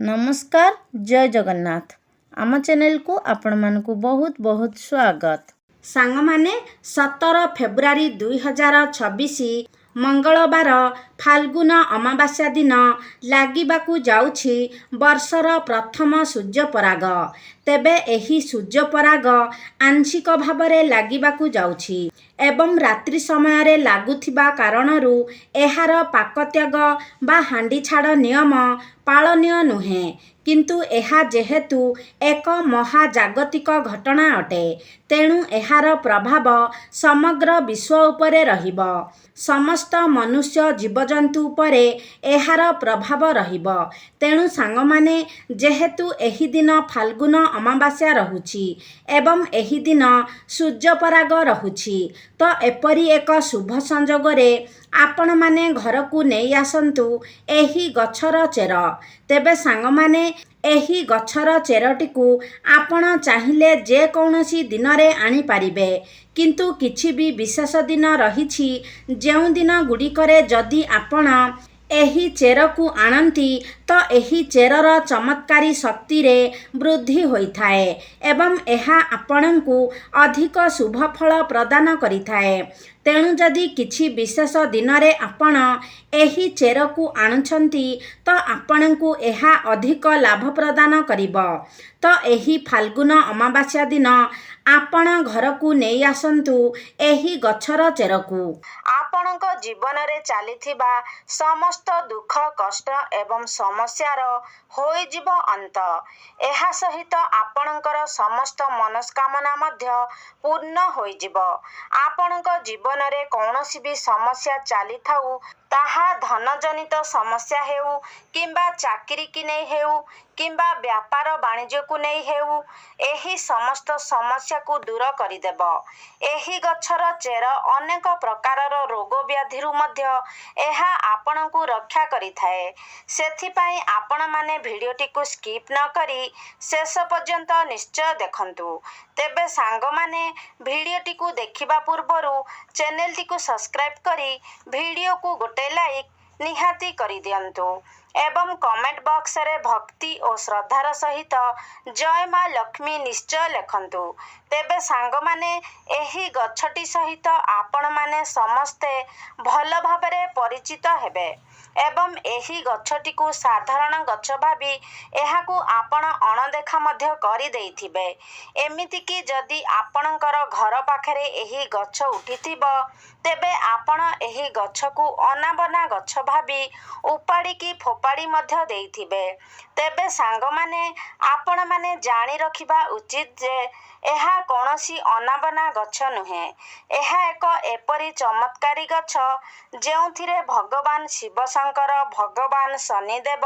नमस्कार जय जगन्नाथ आम चैनल को आपण मानकु बहुत बहुत स्वागत। सांग माने 17 फेब्रुआरी 2026 मंगलवार फाल्गुन अमावास्या दिन लागिबाकु जाउछि वर्षर प्रथम सूर्यपराग। तेबे एही सूर्यपराग आंशिक भावरे लागिबाकु जाउछि एवं रात्रि समय रे लागुथिबा कारणरू एहार पाकत्याग बा हांडी छाड़ नियम पालनीय नुहे, किंतु एहा जेहेतु एक महाजागतिक घटना अटे तेणु एहार प्रभाव समग्र विश्व उपरे रहिब। समस्त मनुष्य जीवजंतु उपरे एहार प्रभाव रहिब। तेणु सांगमाने जेहेतु एही दिन फाल्गुन अमावास्या रहुछि एवं एही दिन सूर्यपराग रहुछि तो एपरी एक शुभ संजोगरे आपण माने घर को नहीं आसंतु एही गछर चेर। तेबे सांगमाने एही गछर चेरटिकु आपण चाहिले जे कौनसी दिनरे आनी पारिबे, किंतु किछि भी विशेष दिन रहिछि जेउ दिन गुड़िकरे जदि आपण एही चेर को आणंती तो एही चेरर चमत्कारी शक्ति रे वृद्धि होइथाए एवं एहा आपणंकु अधिक शुभ फल प्रदान करिथाए। तेणु जदि किछि विशेष दिन रे आपण एही चेर को आणुछंती तो आपणंकु एहा अधिक लाभ प्रदान करिब। तो एही फाल्गुन अमावास्या दिन आपण घर को नहीं आसंतु एही गछर चेर को। आपणक जीवन रे चलीथिबा समस्त दुख कष्ट एवं समस्यार होइजिब अंत। एहा सहित आपणकर समस्त मनस्कामना मध्य पूर्ण होइजिब। आपणक जीवन रे कौनसी भी समस्या चली थाउ, ताहा धनजनित समस्या हेउ किंबा चाकरी की नहीं हेउ किंबा व्यापार वाणिज्य को नहीं हेउ, एही समस्त समस्या को दूर करिदेब। एही गछर चेर अनेक प्रकारर रोग व्याधिरु मध्य एहा आपणकु रक्षा करिथाए। सेथिपाई आपण माने भिडियोटी को स्किप न करी शेष पर्यंत निश्चय देखंतु। तेबे सांग माने भिडियोटी को देखिबा पूर्वरु चैनल टी को सब्सक्राइब करी भिडियो को गोटे लाइक निहाती करी दियंतु एवं कमेंट बॉक्स रे भक्ति और श्रद्धार सहित जय मां लक्ष्मी निश्चय लिखंतु। तेबे सांग माने एही गछटी सहित आपण माने समस्ते भल भाबरे परिचित हेबे एवं एही गछटी को साधारण गछ भाबी एहाकू आपण अणदेखा मध्य करि देइथिबे। एमिति कि जदि आपणकर घर पाखरे एही गछ उठिथिबो तेबे आपण एही गछ को अनाबना गछ भाबी उपाड़ी की फोपाड़ी मध्य देइथिबे। तेबे सांग माने आपण माने जानी रखिबा उचित जे एहा कौनसी अनाबना गछ नुहे। एहा एक एपरी चमत्कारी गछ जेउथिरे भगवान शिव शंकर, भगवान शनिदेव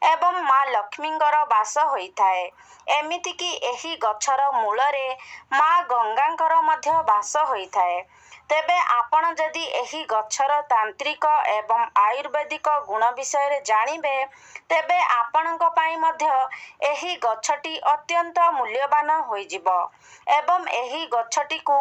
एवं मां लक्ष्मींकर वास होइथाए। एमिति कि एही गछर मूलरे मां गंगांकर मध्य वास होइथाए। तेबे आपण जदि एही गछर तांत्रिक एवं आयुर्वेदिक गुण विषय जानिबे तेबे आपणक पाई मध्य एही गछटी अत्यंत मूल्यवान होइजिबो एवं एही गछटी को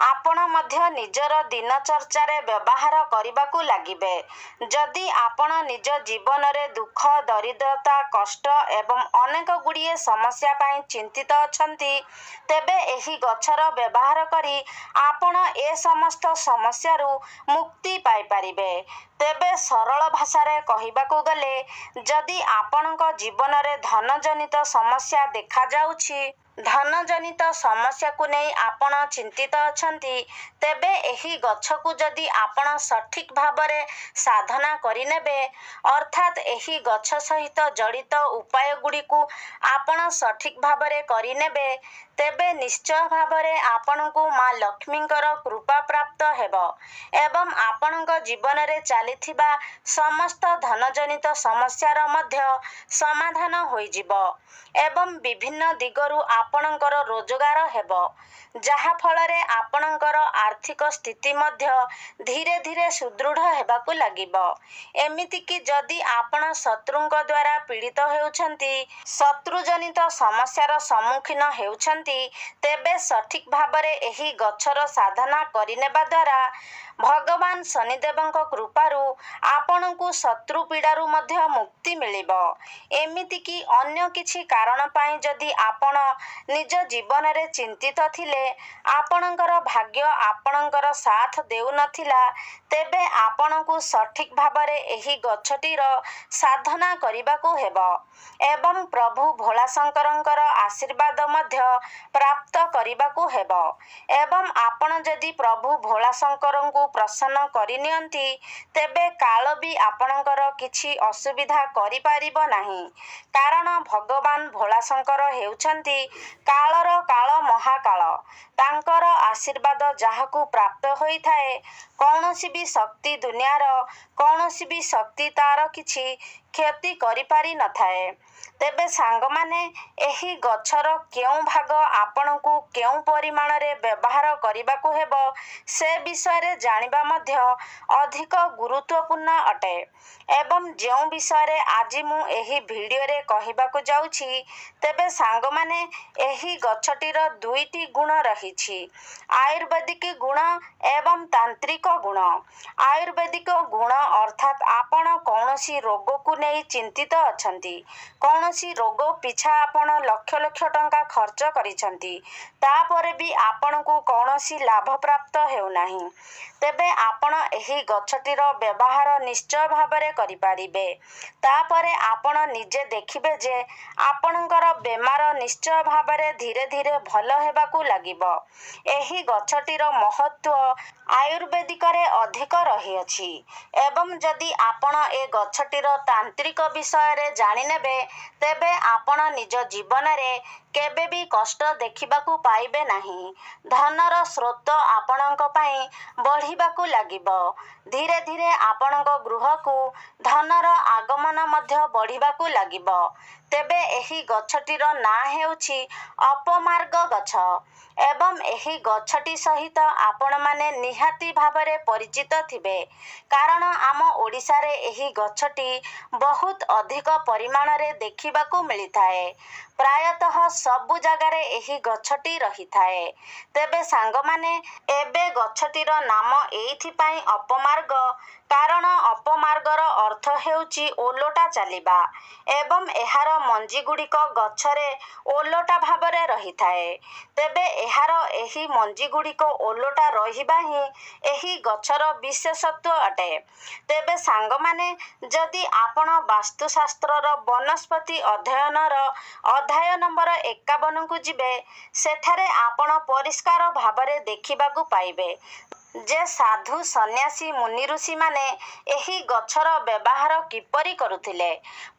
आपण मध्य निजर दिनचर्चा रे व्यवहार करिबाकू लागिबे। जदि आपण निज जीवन रे दुख, दरिद्रता, कष्ट एवं अनेक गुड़िए समस्या पाई चिंतित अछंती तेबे एही गछर व्यवहार करी आपण ए समस्त समस्यारू मुक्ति पाई परिबे। तेबे सरल भाषा रे कहिबाकू गले जदि आपणक जीवन रे धन जनित समस्या देखा जाउछि, धन जनित समस्या को नहीं आपण चिंतित अछंती तेबे एही गछ को जदि आपण सठिक भाबरे साधना करिनेबे अर्थात एही गछ सहित जड़ित उपाय गुडी को आपण सठिक भाबरे करिनेबे तेबे निश्चय भाबरे आपणकु मां लक्ष्मींकर कृपा प्राप्त हेबो एवं आपणक जीवन रे चलीथिबा समस्त धनजनित समस्यार मध्य समाधान होइजिबो एवं विभिन्न दिगरु आपणकर रोजगार हेबो, जहा फलरे आपणकर आर्थिक स्थिति मध्य धीरे धीरे सुदृढ़ हेबाकू लागिबो। एमिति कि जदि आपण शत्रुंक द्वारा पीड़ित हेउछंती, शत्रुजनित समस्यार सम्मुखीन हेउछंती କରୁଛନ୍ତି, ତେବେ ସଠିକ୍ ଭାବରେ ଏହି ଗଛର ସାଧନା କରିନେବା ଦ୍ୱାରା ଭଗବାନ ଶନିଦେବଙ୍କ କୃପାରୁ ଆପଣଙ୍କୁ ଶତ୍ରୁ ପୀଡ଼ାରୁ ମଧ୍ୟ ମୁକ୍ତି ମିଳିବ। ଏମିତିକି ଅନ୍ୟ କିଛି କାରଣ ପାଇଁ ଯଦି ଆପଣ ନିଜ ଜୀବନରେ ଚିନ୍ତିତ ଥିଲେ, ଆପଣଙ୍କର ଭାଗ୍ୟ ଆପଣଙ୍କର ସାଥ ଦେଉନଥିଲା, ତେବେ ଆପଣଙ୍କୁ ସଠିକ୍ ଭାବରେ ଏହି ଗଛଟିର ସାଧନା କରିବାକୁ ହେବ ଏବଂ ପ୍ରଭୁ ଭୋଳାଶଙ୍କରଙ୍କର ଆଶୀର୍ବାଦ ମଧ୍ୟ ପ୍ରାପ୍ତ କରିବାକୁ ହେବ। ଏବଂ ଆପଣ ଯଦି ପ୍ରଭୁ ଭୋଳାଶଙ୍କରଙ୍କୁ ପ୍ରସନ୍ନ କରିନିଅନ୍ତି, ତେବେ କାଳ ବି ଆପଣଙ୍କର କିଛି ଅସୁବିଧା କରିପାରିବ ନାହିଁ। କାରଣ ଭଗବାନ ଭୋଳାଶଙ୍କର ହେଉଛନ୍ତି କାଳର କାଳ ମହାକାଳ। ତାଙ୍କର ଆଶୀର୍ବାଦ ଯାହାକୁ ପ୍ରାପ୍ତ ହୋଇଥାଏ, କୌଣସି ବି ଶକ୍ତି ଦୁନିଆର କୌଣସି ବି ଶକ୍ତି ତା'ର କିଛି କ୍ଷତି କରିପାରି ନଥାଏ। ତେବେ ସାଙ୍ଗମାନେ, ଏହି ଗଛର କେଉଁ ଭାଗ ଆପଣଙ୍କୁ କେଉଁ ପରିମାଣରେ ବ୍ୟବହାର କରିବାକୁ ହେବ, ସେ ବିଷୟରେ ଜାଣିବା ମଧ୍ୟ ଅଧିକ ଗୁରୁତ୍ୱପୂର୍ଣ୍ଣ ଅଟେ। ଏବଂ ଯେଉଁ ବିଷୟରେ ଆଜି ମୁଁ ଏହି ଭିଡ଼ିଓରେ କହିବାକୁ ଯାଉଛି, ତେବେ ସାଙ୍ଗମାନେ, ଏହି ଗଛଟିର ଦୁଇଟି ଗୁଣ ରହିଛି, ଆୟୁର୍ବେଦିକ ଗୁଣ ଏବଂ ତାନ୍ତ୍ରିକ ଗୁଣ। ଆୟୁର୍ବେଦିକ ଗୁଣ ଅର୍ଥାତ୍ ଆପଣ କୌଣସି ରୋଗକୁ ନେଇ ଚିନ୍ତିତ ଅଛନ୍ତି, କୌଣସି ରୋଗ ପିଛା ଆପଣ ଲକ୍ଷ ଲକ୍ଷ ଟଙ୍କା ଖର୍ଚ୍ଚ କରିଛନ୍ତି, ତାପରେ ବି ଆପଣଙ୍କୁ କୌଣସି ଲାଭ ପ୍ରାପ୍ତ ହେଉନାହିଁ, ତେବେ ଆପଣ ଏହି ଗଛଟିର ବ୍ୟବହାର ନିଶ୍ଚୟ ଭାବରେ କରିପାରିବେ। ତାପରେ ଆପଣ ନିଜେ ଦେଖିବେ ଯେ ଆପଣଙ୍କର ବେମାର ନିଶ୍ଚୟ ଭାବରେ ଧୀରେ ଧୀରେ ଭଲ ହେବାକୁ ଲାଗିବ। ଏହି ଗଛଟିର ମହତ୍ତ୍ୱ ଆୟୁର୍ବେଦିକରେ ଅଧିକ ରହିଅଛି। ଏବଂ ଯଦି ଆପଣ ଏ ଗଛଟିର ତାନ୍ତ୍ରିକ ବିଷୟରେ ଜାଣିନେବେ, ତେବେ ଆପଣ ନିଜ ଜୀବନରେ କେବେ ବି କଷ୍ଟ ଦେଖିବାକୁ ପାଇବେ ନାହିଁ। ଧନର ସ୍ରୋତ ଆପଣଙ୍କ ପାଇଁ ବଢ଼ିବାକୁ ଲାଗିବ। ଧୀରେ ଧୀରେ ଆପଣଙ୍କ ଗୃହକୁ ଧନର ଆଗମନ ମଧ୍ୟ ବଢ଼ିବାକୁ ଲାଗିବ। ତେବେ ଏହି ଗଛଟିର ନାଁ ହେଉଛି ଅପମାର୍ଗ ଗଛ ଏବଂ ଏହି ଗଛଟି ସହିତ ଆପଣମାନେ ନିହାତି ଭାବରେ ପରିଚିତ ଥିବେ, କାରଣ ଆମ ଓଡ଼ିଶାରେ ଏହି ଗଛଟି ବହୁତ ଅଧିକ ପରିମାଣରେ ଦେଖିବାକୁ ମିଳିଥାଏ। ପ୍ରାୟତଃ ସବୁ ଜାଗାରେ ଏହି ଗଛଟି ରହିଥାଏ। ତେବେ ସାଙ୍ଗମାନେ, ଏବେ ଗଛଟିର ନାମ ଏଇଥିପାଇଁ ଅପମାର୍ଗ, କାରଣ ଅପମାର୍ଗର ଅର୍ଥ ହେଉଛି ଓଲଟା ଚାଲିବା ଏବଂ ଏହାର ମଞ୍ଜିଗୁଡ଼ିକ ଗଛରେ ଓଲଟା ଭାବରେ ରହିଥାଏ। ତେବେ ଏହାର ଏହି ମଞ୍ଜିଗୁଡ଼ିକ ଓଲଟା ରହିବା ହିଁ ଏହି ଗଛର ବିଶେଷତ୍ୱ ଅଟେ। ତେବେ ସାଙ୍ଗମାନେ, ଯଦି ଆପଣ ବାସ୍ତୁଶାସ୍ତ୍ରର ବନସ୍ପତି ଅଧ୍ୟୟନର ଅଧ୍ୟାୟ ନମ୍ବର 51କୁ ଯିବେ, ସେଠାରେ ଆପଣ ପରିଷ୍କାର ଭାବରେ ଦେଖିବାକୁ ପାଇବେ ଯେ ସାଧୁ ସନ୍ନ୍ୟାସୀ ମୁନି ଋଷିମାନେ ଏହି ଗଛର ବ୍ୟବହାର କିପରି କରୁଥିଲେ।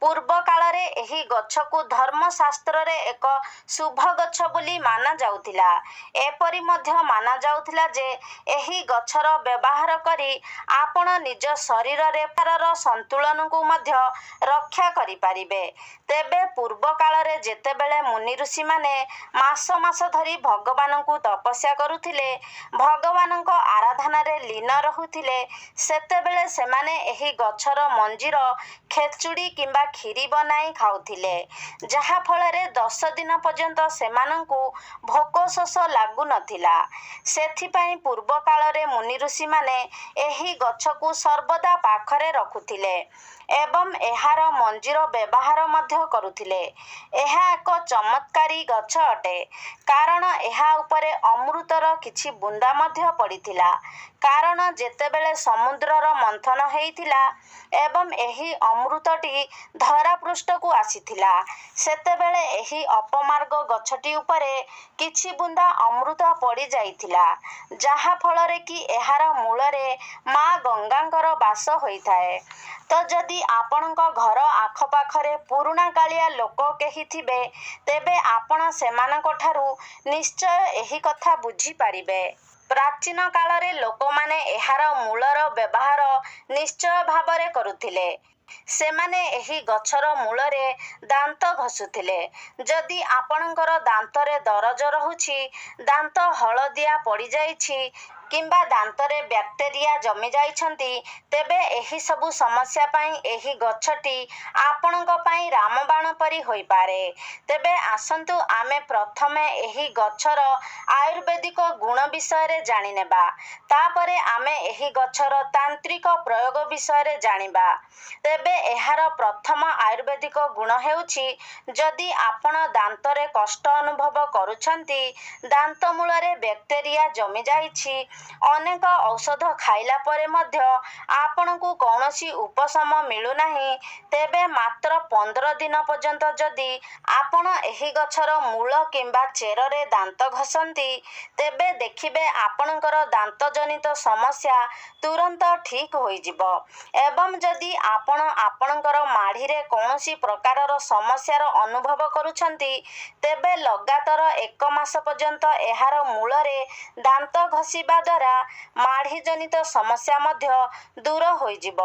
ପୂର୍ବ କାଳରେ ଏହି ଗଛକୁ ଧର୍ମଶାସ୍ତ୍ରରେ ଏକ ଶୁଭ ଗଛ ବୋଲି ମାନାଯାଉଥିଲା। ଏପରି ମଧ୍ୟ ମାନାଯାଉଥିଲା ଯେ ଏହି ଗଛର ବ୍ୟବହାର କରି ଆପଣ ନିଜ ଶରୀରରେ ର ସନ୍ତୁଳନକୁ ମଧ୍ୟ ରକ୍ଷା କରିପାରିବେ। ତେବେ ପୂର୍ବ କାଳରେ ଯେତେବେଳେ ମୁନି ଋଷିମାନେ ମାସ ମାସ ଧରି ଭଗବାନଙ୍କୁ ତପସ୍ୟା କରୁଥିଲେ, ଭଗବାନଙ୍କ ଆରାଧନାରେ ଲୀନ ରହୁଥିଲେ, ସେତେବେଳେ ସେମାନେ ଏହି ଗଛର ମଞ୍ଜିର ଖେଚୁଡ଼ି କିମ୍ବା କ୍ଷୀରି ବନାଇ ଖାଉଥିଲେ, ଯାହାଫଳରେ 10 ଦିନ ପର୍ଯ୍ୟନ୍ତ ସେମାନଙ୍କୁ ଭୋକ ଶୋଷ ଲାଗୁନଥିଲା। ସେଥିପାଇଁ ପୂର୍ବ କାଳରେ ମୁନି ଋଷିମାନେ ଏହି ଗଛକୁ ସର୍ବଦା ପାଖରେ ରଖୁଥିଲେ ଏବଂ ଏହାର ମଞ୍ଜିର ବ୍ୟବହାର ମଧ୍ୟ କରୁଥିଲେ। ଏହା ଏକ ଚମତ୍କାରୀ ଗଛ ଅଟେ, କାରଣ ଏହା ଉପରେ ଅମୃତର କିଛି ବୁନ୍ଦା ମଧ୍ୟ ପଡ଼ିଥିଲା। କାରଣ ଯେତେବେଳେ ସମୁଦ୍ରର ମନ୍ଥନ ହେଇଥିଲା ଏବଂ ଏହି ଅମୃତଟି ଧରାପୃଷ୍ଠକୁ ଆସିଥିଲା, ସେତେବେଳେ ଏହି ଅପମାର୍ଗ ଗଛଟି ଉପରେ କିଛି ବୁନ୍ଦା ଅମୃତ ପଡ଼ିଯାଇଥିଲା, ଯାହାଫଳରେ କି ଏହାର ମୂଳରେ ମା ଗଙ୍ଗାଙ୍କର ବାସ ହୋଇଥାଏ। ତ ଯଦି ଆପଣଙ୍କ ଘର ଆଖପାଖରେ ପୁରୁଣାକାଳିଆ ଲୋକ କେହି ଥିବେ, ତେବେ ଆପଣ ସେମାନଙ୍କଠାରୁ ନିଶ୍ଚୟ ଏହି କଥା ବୁଝିପାରିବେ। ପ୍ରାଚୀନ କାଳରେ ଲୋକମାନେ ଏହାର ମୂଳର ବ୍ୟବହାର ନିଶ୍ଚୟ ଭାବରେ କରୁଥିଲେ। ସେମାନେ ଏହି ଗଛର ମୂଳରେ ଦାନ୍ତ ଘଷୁଥିଲେ। ଯଦି ଆପଣଙ୍କର ଦାନ୍ତରେ ଦରଜ ରହୁଛି, ଦାନ୍ତ ହଳଦିଆ ପଡ଼ିଯାଇଛି କିମ୍ବା ଦାନ୍ତରେ ବ୍ୟାକ୍ଟେରିଆ ଜମି ଯାଇଛନ୍ତି, ତେବେ ଏହି ସବୁ ସମସ୍ୟା ପାଇଁ ଏହି ଗଛଟି ଆପଣଙ୍କ ପାଇଁ ରାମବାଣ ପରି ହୋଇପାରେ। ତେବେ ଆସନ୍ତୁ ଆମେ ପ୍ରଥମେ ଏହି ଗଛର ଆୟୁର୍ବେଦିକ ଗୁଣ ବିଷୟରେ ଜାଣିନେବା। ତାପରେ ଆମେ ଏହି ଗଛର ତାନ୍ତ୍ରିକ ପ୍ରୟୋଗ ବିଷୟରେ ଜାଣିବା। ତେବେ ଏହାର ପ୍ରଥମ ଆୟୁର୍ବେଦିକ ଗୁଣ ହେଉଛି, ଯଦି ଆପଣ ଦାନ୍ତରେ କଷ୍ଟ ଅନୁଭବ କରୁଛନ୍ତି, ଦାନ୍ତ ମୂଳରେ ବ୍ୟାକ୍ଟେରିଆ ଜମି ଯାଇଛି, ଅନେକ ଔଷଧ ଖାଇଲା ପରେ ମଧ୍ୟ ଆପଣଙ୍କୁ କୌଣସି ଉପଶମ ମିଳୁନାହିଁ, ତେବେ ମାତ୍ର 15 ଦିନ ପର୍ଯ୍ୟନ୍ତ ଯଦି ଆପଣ ଏହି ଗଛର ମୂଳ କିମ୍ବା ଚେରରେ ଦାନ୍ତ ଘଷନ୍ତି, ତେବେ ଦେଖିବେ ଆପଣଙ୍କର ଦାନ୍ତଜନିତ ସମସ୍ୟା ତୁରନ୍ତ ଠିକ୍ ହୋଇଯିବ। ଏବଂ ଯଦି ଆପଣ ଆପଣଙ୍କର ମାଢ଼ିରେ କୌଣସି ପ୍ରକାରର ସମସ୍ୟାର ଅନୁଭବ କରୁଛନ୍ତି, ତେବେ ଲଗାତାର 1 ମାସ ପର୍ଯ୍ୟନ୍ତ ଏହାର ମୂଳରେ ଦାନ୍ତ ଘଷିବା ଦ୍ୱାରା ମାଢ଼ିଜନିତ ସମସ୍ୟା ମଧ୍ୟ ଦୂର ହୋଇଯିବ।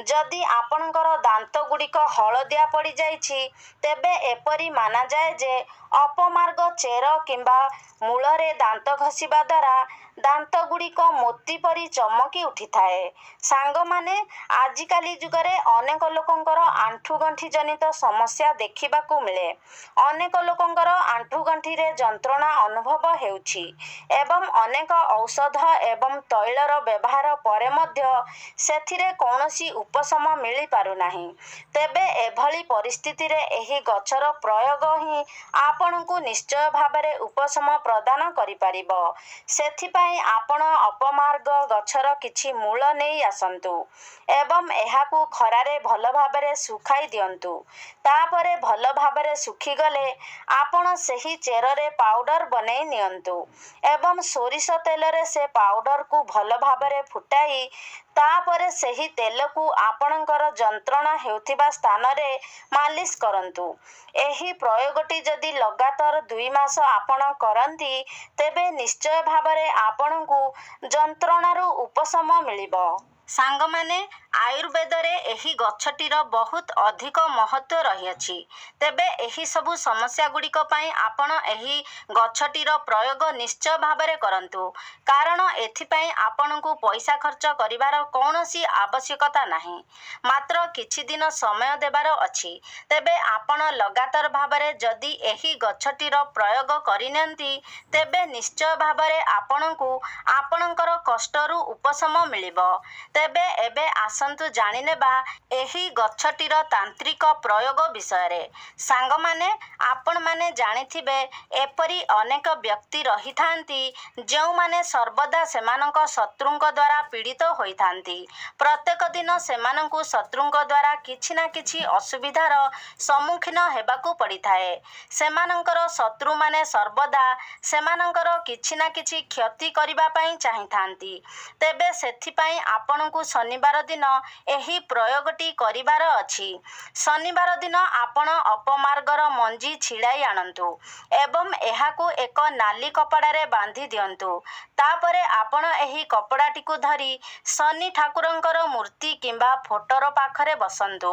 ଯଦି ଆପଣଙ୍କର ଦାନ୍ତଗୁଡ଼ିକ ହଳଦିଆ ପଡ଼ିଯାଇଛି, ତେବେ ଏପରି ମାନାଯାଏ ଯେ ଅପମାର୍ଗ ଚେର କିମ୍ବା ମୂଳରେ ଦାନ୍ତ ଘଷିବା ଦ୍ୱାରା ଦାନ୍ତଗୁଡ଼ିକ ମୋତି ପରି ଚମକି ଉଠିଥାଏ। ସାଙ୍ଗମାନେ, ଆଜିକାଲି ଯୁଗରେ ଅନେକ ଲୋକଙ୍କର ଆଣ୍ଠୁଗଣ୍ଠି ଜନିତ ସମସ୍ୟା ଦେଖିବାକୁ ମିଳେ। ଅନେକ ଲୋକଙ୍କର ଆଣ୍ଠୁଗଣ୍ଠିରେ ଯନ୍ତ୍ରଣା ଅନୁଭବ ହେଉଛି ଏବଂ ଅନେକ ଔଷଧ ଏବଂ ତୈଳର ବ୍ୟବହାର ପରେ ମଧ୍ୟ ସେଥିରେ କୌଣସି ଉପଶମ ମିଳିପାରୁନାହିଁ। ତେବେ ଏଭଳି ପରିସ୍ଥିତିରେ ଏହି ଗଛର ପ୍ରୟୋଗ ହିଁ ଆପଣଙ୍କୁ ନିଶ୍ଚୟ ଭାବରେ ଉପଶମ ପ୍ରଦାନ କରିପାରିବ। ସେଥିପାଇଁ ଆପଣ ଅପମାର୍ଗ ଗଛର କିଛି ମୂଳ ନେଇ ଆସନ୍ତୁ ଏବଂ ଏହାକୁ ଖରାରେ ଭଲ ଭାବରେ ଶୁଖାଇ ଦିଅନ୍ତୁ। ତାପରେ ଭଲ ଭାବରେ ଶୁଖିଗଲେ ଆପଣ ସେହି ଚେରରେ ପାଉଡର ବନେଇ ନିଅନ୍ତୁ ଏବଂ ସୋରିଷ ତେଲରେ ସେ ପାଉଡରକୁ ଭଲ ଭାବରେ ଫୁଟାଇ ତାପରେ ସେହି ତେଲକୁ ଆପଣଙ୍କର ଯନ୍ତ୍ରଣା ହେଉଥିବା ସ୍ଥାନରେ ମାଲିସ କରନ୍ତୁ। ଏହି ପ୍ରୟୋଗଟି ଯଦି ଲଗାତାର 2 ମାସ ଆପଣ କରନ୍ତି, ତେବେ ନିଶ୍ଚୟ ଭାବରେ ଆପଣଙ୍କୁ ଯନ୍ତ୍ରଣାରୁ ଉପଶମ ମିଳିବ। ସାଙ୍ଗମାନେ, ଆୟୁର୍ବେଦରେ ଏହି ଗଛଟିର ବହୁତ ଅଧିକ ମହତ୍ତ୍ୱ ରହିଅଛି। ତେବେ ଏହି ସବୁ ସମସ୍ୟାଗୁଡ଼ିକ ପାଇଁ ଆପଣ ଏହି ଗଛଟିର ପ୍ରୟୋଗ ନିଶ୍ଚୟ ଭାବରେ କରନ୍ତୁ, କାରଣ ଏଥିପାଇଁ ଆପଣଙ୍କୁ ପଇସା ଖର୍ଚ୍ଚ କରିବାର କୌଣସି ଆବଶ୍ୟକତା ନାହିଁ। ମାତ୍ର କିଛି ଦିନ ସମୟ ଦେବାର ଅଛି। ତେବେ ଆପଣ ଲଗାତାର ଭାବରେ ଯଦି ଏହି ଗଛଟିର ପ୍ରୟୋଗ କରିନିଅନ୍ତି, ତେବେ ନିଶ୍ଚୟ ଭାବରେ ଆପଣଙ୍କୁ ଆପଣଙ୍କର କଷ୍ଟରୁ ଉପଶମ ମିଳିବ। ତେବେ ଏବେ ଆସନ୍ତୁ ଜାଣିନେବା ଏହି ଗଛଟିର ତାନ୍ତ୍ରିକ ପ୍ରୟୋଗ ବିଷୟରେ। ସାଙ୍ଗମାନେ, ଆପଣମାନେ ଜାଣିଥିବେ, ଏପରି ଅନେକ ବ୍ୟକ୍ତି ରହିଥାନ୍ତି ଯେଉଁମାନେ ସର୍ବଦା ସେମାନଙ୍କ ଶତ୍ରୁଙ୍କ ଦ୍ୱାରା ପୀଡ଼ିତ ହୋଇଥାନ୍ତି। ପ୍ରତ୍ୟେକ ଦିନ ସେମାନଙ୍କୁ ଶତ୍ରୁଙ୍କ ଦ୍ୱାରା କିଛି ନା କିଛି ଅସୁବିଧାର ସମ୍ମୁଖୀନ ହେବାକୁ ପଡ଼ିଥାଏ। ସେମାନଙ୍କର ଶତ୍ରୁମାନେ ସର୍ବଦା ସେମାନଙ୍କର କିଛି ନା କିଛି କ୍ଷତି କରିବା ପାଇଁ ଚାହିଁଥାନ୍ତି। ତେବେ ସେଥିପାଇଁ ଆପଣଙ୍କୁ ଶନିବାର ଦିନ ଏହି ପ୍ରୟୋଗଟି କରିବାର ଅଛି। ଶନିବାର ଦିନ ଆପଣ ଅପମାର୍ଗର ମଞ୍ଜି ଛିଡ଼ାଇ ଆଣନ୍ତୁ ଏବଂ ଏହାକୁ ଏକ ନାଲି କପଡ଼ାରେ ବାନ୍ଧି ଦିଅନ୍ତୁ। ତାପରେ ଆପଣ ଏହି କପଡ଼ାଟିକୁ ଧରି ଶନି ଠାକୁରଙ୍କର ମୂର୍ତ୍ତି କିମ୍ବା ଫଟୋର ପାଖରେ ବସନ୍ତୁ।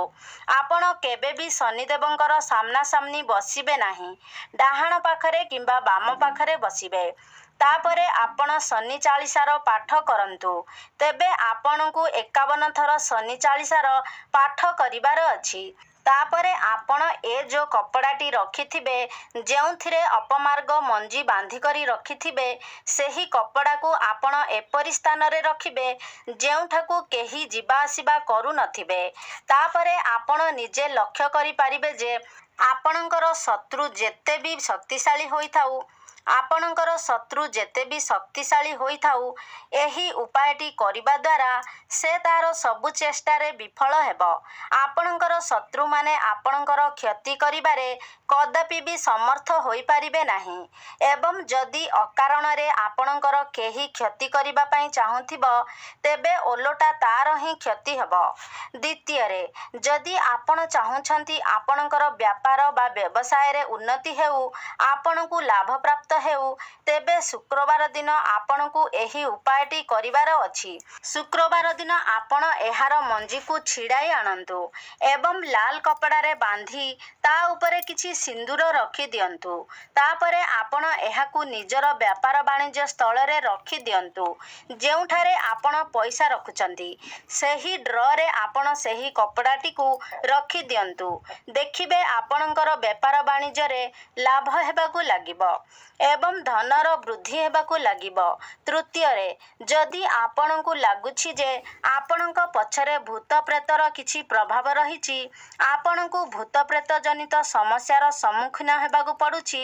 ଆପଣ କେବେ ବି ଶନିଦେବଙ୍କର ସାମ୍ନାସାମ୍ନି ବସିବେ ନାହିଁ। ଡାହାଣ ପାଖରେ କିମ୍ବା ବାମ ପାଖରେ ବସିବେ। ତାପରେ ଆପଣ ଶନି ଚାଳିଶାର ପାଠ କରନ୍ତୁ। ତେବେ ଆପଣଙ୍କୁ 51 ଥର ଶନି ଚାଳିଶାର ପାଠ କରିବାର ଅଛି। ତାପରେ ଆପଣ ଏ ଯେଉଁ କପଡ଼ାଟି ରଖିଥିବେ, ଯେଉଁଥିରେ ଅପମାର୍ଗ ମଞ୍ଜି ବାନ୍ଧିକରି ରଖିଥିବେ, ସେହି କପଡ଼ାକୁ ଆପଣ ଏପରି ସ୍ଥାନରେ ରଖିବେ ଯେଉଁଠାକୁ କେହି ଯିବା ଆସିବା କରୁନଥିବେ। ତାପରେ ଆପଣ ନିଜେ ଲକ୍ଷ୍ୟ କରିପାରିବେ ଯେ ଆପଣଙ୍କର ଶତ୍ରୁ ଯେତେ ବି ଶକ୍ତିଶାଳୀ ହୋଇଥାଉ, ଏହି ଉପାୟଟି କରିବା ଦ୍ୱାରା ସେ ତାର ସବୁ ଚେଷ୍ଟାରେ ବିଫଳ ହେବ। ଆପଣଙ୍କର ଶତ୍ରୁମାନେ ଆପଣଙ୍କର କ୍ଷତି କରିବାରେ କଦାପି ବି ସମର୍ଥ ହୋଇପାରିବେ ନାହିଁ ଏବଂ ଯଦି ଅକାରଣରେ ଆପଣଙ୍କର କେହି କ୍ଷତି କରିବା ପାଇଁ ଚାହୁଁଥିବ, ତେବେ ଓଲଟା ତାର ହିଁ କ୍ଷତି ହେବ। ଦ୍ୱିତୀୟରେ, ଯଦି ଆପଣ ଚାହୁଁଛନ୍ତି ଆପଣଙ୍କର ବ୍ୟାପାର ବା ବ୍ୟବସାୟରେ ଉନ୍ନତି ହେଉ, ଆପଣଙ୍କୁ ଲାଭପ୍ରାପ୍ତ ମୁହୂର୍ତ୍ତ ହେଉ, ତେବେ ଶୁକ୍ରବାର ଦିନ ଆପଣଙ୍କୁ ଏହି ଉପାୟଟି କରିବାର ଅଛି। ଶୁକ୍ରବାର ଦିନ ଆପଣ ଏହାର ମଞ୍ଜିକୁ ଛିଡ଼ାଇ ଆଣନ୍ତୁ ଏବଂ ଲାଲ କପଡ଼ାରେ ବାନ୍ଧି ତା ଉପରେ କିଛି ସିନ୍ଦୁର ରଖିଦିଅନ୍ତୁ। ତାପରେ ଆପଣ ଏହାକୁ ନିଜର ବ୍ୟାପାର ବାଣିଜ୍ୟ ସ୍ଥଳରେ ରଖିଦିଅନ୍ତୁ। ଯେଉଁଠାରେ ଆପଣ ପଇସା ରଖୁଛନ୍ତି, ସେହି ଡ୍ରରେ ଆପଣ ସେହି କପଡ଼ାଟିକୁ ରଖିଦିଅନ୍ତୁ। ଦେଖିବେ ଆପଣଙ୍କର ବେପାର ବାଣିଜ୍ୟରେ ଲାଭ ହେବାକୁ ଲାଗିବ ଏବଂ ଧନର ବୃଦ୍ଧି ହେବାକୁ ଲାଗିବ। ତୃତୀୟରେ, ଯଦି ଆପଣଙ୍କୁ ଲାଗୁଛି ଯେ ଆପଣଙ୍କ ପଛରେ ଭୂତ ପ୍ରେତର କିଛି ପ୍ରଭାବ ରହିଛି, ଆପଣଙ୍କୁ ଭୂତ ପ୍ରେତ ଜନିତ ସମସ୍ୟାର ସମ୍ମୁଖୀନ ହେବାକୁ ପଡ଼ୁଛି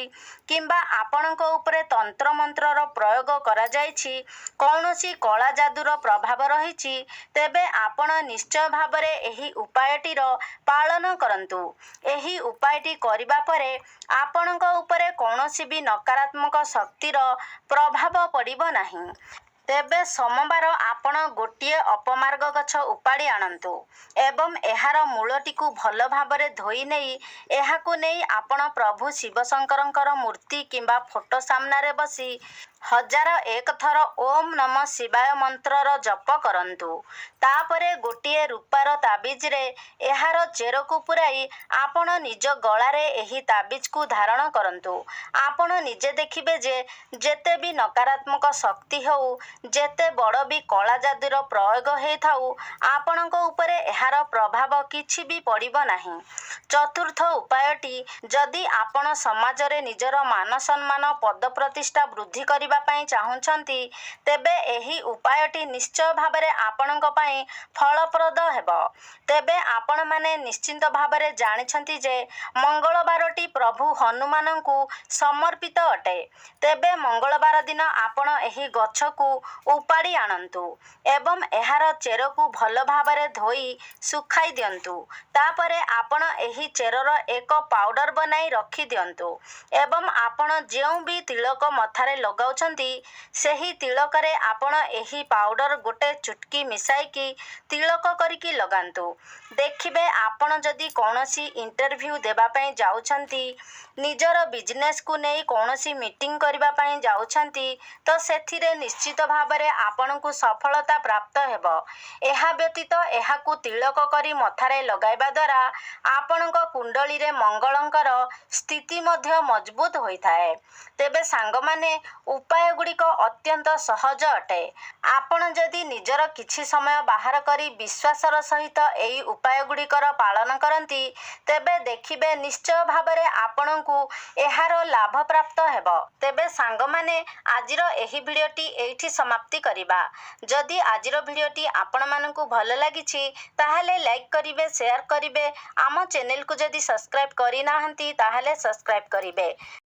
କିମ୍ବା ଆପଣଙ୍କ ଉପରେ ତନ୍ତ୍ରମନ୍ତ୍ରର ପ୍ରୟୋଗ କରାଯାଇଛି, କୌଣସି କଳା ଯାଦୁର ପ୍ରଭାବ ରହିଛି, ତେବେ ଆପଣ ନିଶ୍ଚୟ ଭାବରେ ଏହି ଉପାୟଟିର ପାଳନ କରନ୍ତୁ। ଏହି ଉପାୟଟି କରିବା ପରେ ଆପଣଙ୍କ ଉପରେ କୌଣସି ବି ନକାରାତ୍ମକ ଶକ୍ତିର ପ୍ରଭାବ ପଡ଼ିବ ନାହିଁ। ତେବେ ସୋମବାର ଆପଣ ଗୋଟିଏ ଅପମାର୍ଗ ଗଛ ଉପାଡ଼ି ଆଣନ୍ତୁ ଏବଂ ଏହାର ମୂଳଟିକୁ ଭଲ ଭାବରେ ଧୋଇ ନେଇ ଏହାକୁ ନେଇ ଆପଣ ପ୍ରଭୁ ଶିବଶଙ୍କରଙ୍କର ମୂର୍ତ୍ତି କିମ୍ବା ଫଟୋ ସାମ୍ନାରେ ବସି 1001 ଥର ଓମ୍ ନମଃ ଶିବାୟ ମନ୍ତ୍ରର ଜପ କରନ୍ତୁ। ତାପରେ ଗୋଟିଏ ରୂପାର ତାବିଜରେ ଏହାର ଚେରକୁ ପୂରାଇ ଆପଣ ନିଜ ଗଳାରେ ଏହି ତାବିଜକୁ ଧାରଣ କରନ୍ତୁ। ଆପଣ ନିଜେ ଦେଖିବେ ଯେ ଯେତେ ବି ନକାରାତ୍ମକ ଶକ୍ତି ହେଉ, ଯେତେ ବଡ଼ ବି କଳା ଯାଦୁର ପ୍ରୟୋଗ ହେଇଥାଉ, ଆପଣଙ୍କ ଉପରେ ଏହାର ପ୍ରଭାବ କିଛି ବି ପଡ଼ିବ ନାହିଁ। ଚତୁର୍ଥ ଉପାୟଟି, ଯଦି ଆପଣ ସମାଜରେ ନିଜର ମାନ ସମ୍ମାନ ପଦପ୍ରତିଷ୍ଠା ବୃଦ୍ଧି କରିବା ପାଇଁ ଚାହୁଁଛନ୍ତି, ତେବେ ଏହି ଉପାୟଟି ନିଶ୍ଚୟ ଭାବରେ ଆପଣଙ୍କ ପାଇଁ ଫଳପ୍ରଦ ହେବ। ତେବେ ଆପଣମାନେ ନିଶ୍ଚିନ୍ତ ଭାବରେ ଜାଣିଛନ୍ତି ଯେ ମଙ୍ଗଳବାରଟି ପ୍ରଭୁ ହନୁମାନଙ୍କୁ ସମର୍ପିତ ଅଟେ। ତେବେ ମଙ୍ଗଳବାର ଦିନ ଆପଣ ଏହି ଗଛକୁ ଉପାଡ଼ି ଆଣନ୍ତୁ ଏବଂ ଏହାର ଚେରକୁ ଭଲ ଭାବରେ ଧୋଇ ଶୁଖାଇ ଦିଅନ୍ତୁ। ତାପରେ ଆପଣ ଏହି ଚେରର ଏକ ପାଉଡର ବନାଇ ରଖିଦିଅନ୍ତୁ ଏବଂ ଆପଣ ଯେଉଁ ବି ତିଳକ ମଥାରେ ଲଗାଉଛନ୍ତି, ସେହି ତିଳକରେ ଆପଣ ଏହି ପାଉଡର ଗୋଟେ ଚୁଟକି ମିଶାଇକି ତିଳକ କରିକି ଲଗାନ୍ତୁ। ଦେଖିବେ ଆପଣ ଯଦି କୌଣସି ଇଣ୍ଟରଭ୍ୟୁ ଦେବା ପାଇଁ ଯାଉଛନ୍ତି, ନିଜର ବିଜନେସକୁ ନେଇ କୌଣସି ମିଟିଂ କରିବା ପାଇଁ ଯାଉଛନ୍ତି, ତ ସେଥିରେ ନିଶ୍ଚିତ ଭାବରେ ଆପଣଙ୍କୁ ସଫଳତା ପ୍ରାପ୍ତ ହେବ। ଏହା ବ୍ୟତୀତ ଏହାକୁ ତିଳକ କରି ମଥାରେ ଲଗାଇବା ଦ୍ୱାରା ଆପଣଙ୍କ କୁଣ୍ଡଳୀରେ ମଙ୍ଗଳଙ୍କର ସ୍ଥିତି ମଧ୍ୟ ମଜବୁତ ହୋଇଥାଏ। ତେବେ ସାଙ୍ଗମାନେ, ଉପାୟଗୁଡ଼ିକ ଅତ୍ୟନ୍ତ ସହଜ ଅଟେ। ଆପଣ ଯଦି ନିଜର କିଛି ସମୟ ବାହାର କରି ବିଶ୍ୱାସର ସହିତ ଏହି ଉପାୟଗୁଡ଼ିକର ପାଳନ କରନ୍ତି, ତେବେ ଦେଖିବେ ନିଶ୍ଚୟ ଭାବରେ ଆପଣଙ୍କୁ ଏହାର ଲାଭ ପ୍ରାପ୍ତ ହେବ। ତେବେ ସାଙ୍ଗମାନେ, ଆଜିର ଏହି ଭିଡ଼ିଓଟି ଏଇଠି ସମାପ୍ତି କରିବା। ଯଦି ଆଜିର ଭିଡ଼ିଓଟି ଆପଣମାନଙ୍କୁ ଭଲ ଲାଗିଛି, ତାହେଲେ ଲାଇକ୍ କରିବେ, ସେୟାର କରିବେ। ଆମ ଚ୍ୟାନେଲକୁ ଯଦି ସବସ୍କ୍ରାଇବ୍ କରିନାହାନ୍ତି, ତାହେଲେ ସବସ୍କ୍ରାଇବ୍ କରିବେ।